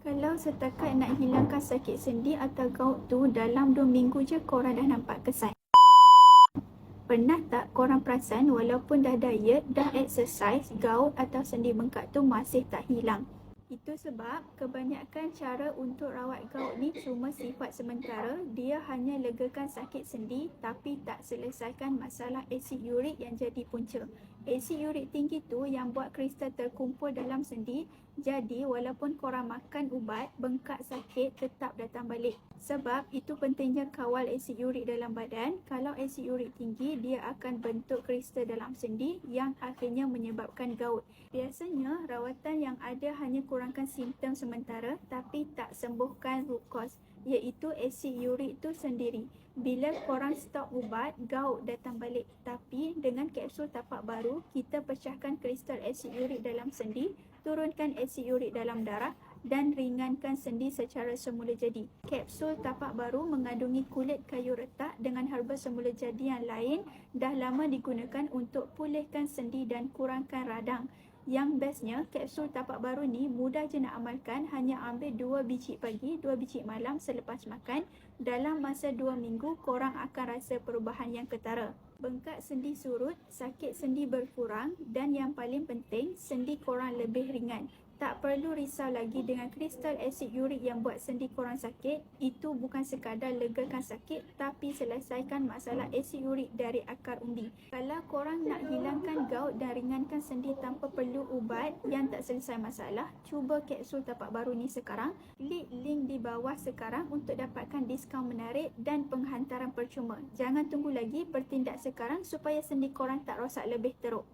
Kalau setakat nak hilangkan sakit sendi atau gout tu, dalam 2 minggu je korang dah nampak kesan. Pernah tak korang perasan walaupun dah diet, dah exercise, gout atau sendi bengkak tu masih tak hilang? Itu sebab kebanyakan cara untuk rawat gout ni cuma sifat sementara. Dia hanya legakan sakit sendi tapi tak selesaikan masalah asid urik yang jadi punca. Asid urik tinggi tu yang buat kristal terkumpul dalam sendi. Jadi walaupun korang makan ubat, bengkak sakit tetap datang balik. Sebab itu pentingnya kawal asid urik dalam badan. Kalau asid urik tinggi, dia akan bentuk kristal dalam sendi yang akhirnya menyebabkan gout. Biasanya rawatan yang ada hanya kurangkan simptom sementara tapi tak sembuhkan root cause, iaitu asid urik tu sendiri. Bila korang stop ubat, gout datang balik. Tapi dengan kapsul tapak baru, kita pecahkan kristal asid urik dalam sendi, turunkan asid urik dalam darah dan ringankan sendi secara semula jadi. Kapsul tapak baru mengandungi kulit kayu retak dengan herba semula jadi yang lain dah lama digunakan untuk pulihkan sendi dan kurangkan radang. Yang bestnya, kapsul tapak baru ni mudah je nak amalkan, hanya ambil 2 biji pagi, 2 biji malam selepas makan. Dalam masa 2 minggu, korang akan rasa perubahan yang ketara. Bengkak sendi surut, sakit sendi berkurang dan yang paling penting, sendi korang lebih ringan. Tak perlu risau lagi dengan kristal asid urik yang buat sendi korang sakit. Itu bukan sekadar legakan sakit tapi selesaikan masalah asid urik dari akar umbi. Kalau korang nak hilangkan gout dan ringankan sendi tanpa perlu ubat yang tak selesai masalah, cuba kapsul tapak baru ni sekarang. Klik link di bawah sekarang untuk dapatkan diskaun menarik dan penghantaran percuma. Jangan tunggu lagi, bertindak sekarang supaya sendi korang tak rosak lebih teruk.